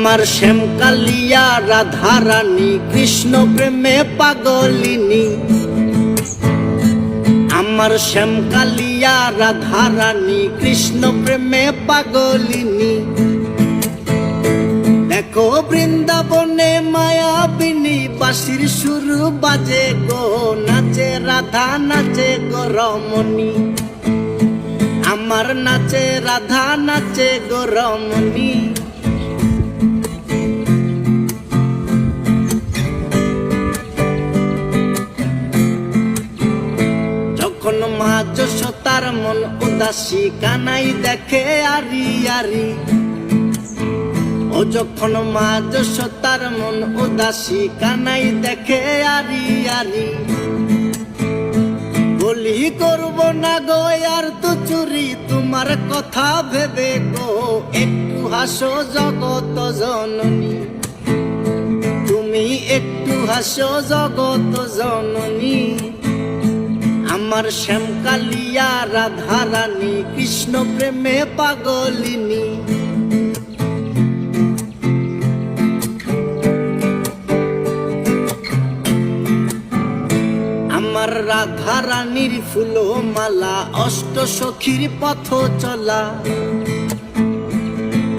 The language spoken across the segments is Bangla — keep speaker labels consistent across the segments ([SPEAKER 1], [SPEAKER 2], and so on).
[SPEAKER 1] আমার শ্যামকালিয়া রাধারানী কৃষ্ণ প্রেমে পাগলিনী। আমার শ্যামকালিয়া রাধারানী কৃষ্ণ প্রেমে পাগলিনী। দেখো বৃন্দাবনে মায়াবিনী বাঁশির সুর বাজে গো, নাচে রাধা নাচে গো রমণী। আমার নাচে রাধা নাচে গো রমণী। যখন মা যশোদার মন উদাসী কানাই দেখে আরি আরি। ও যখন মা যশোদার মন উদাসী কানাই দেখে আরি আরি। বলি করব না গো আর তো চুরি তোমার কথা ভেবে গো, একটু হাসো জগত জননী। তুমি একটু হাসো জগত জননী। আমার শ্যামকালিয়া রাধারানী কৃষ্ণ প্রেমে পাগলিনী। আমার রাধারানীর ফুল মালা অষ্ট সখীর পথ চলা।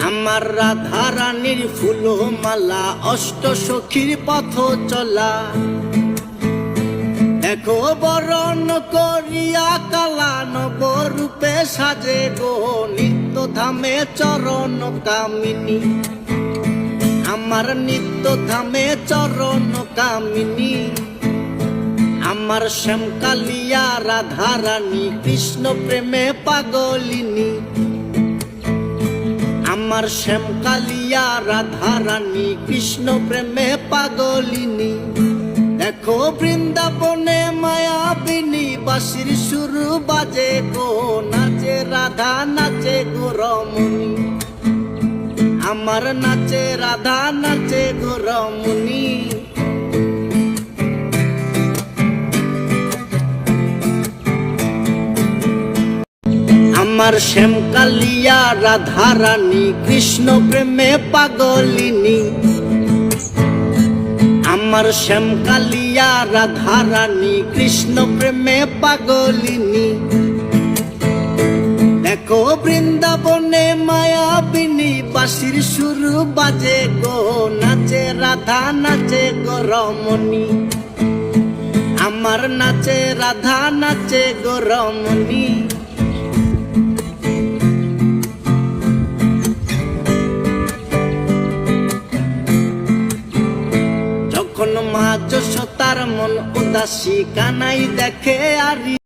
[SPEAKER 1] আমার রাধারানীর ফুল মালা অষ্ট সখীর পথ চলা। দেখো বরণ করিয়া কালা নবরূপে সাজে গো, নিত্য ধামে চরণ কামিনী। আমার নিত্য ধামে চরণ কামিনী। আমার শ্যামকালিয়া রাধারানী কৃষ্ণ প্রেমে পাগলিনী। আমার শ্যামকালিয়া রাধারানী কৃষ্ণ প্রেমে পাগলিনী। দেখো বৃন্দাবনে মায়াবিনী বাঁশির সুর বাজে গো, নাচে রাধা নাচে গো রমণী। আমার নাচে রাধা নাচে গো রমণী। আমার শ্যামকালিয়া রাধারানী কৃষ্ণ প্রেমে পাগলিনী। আমার শ্যামকালিয়া রাধারানী কৃষ্ণ প্রেমে পাগলিনী। দেখো বৃন্দাবনে মায়াবিনী বাঁশির সুর বাজে গো, নাচে রাধা নাচে গো রমণী। আমার নাচে রাধা নাচে গো রমণী। যখন মা যশোদার মন উদাসী কানাই দেখে আরি।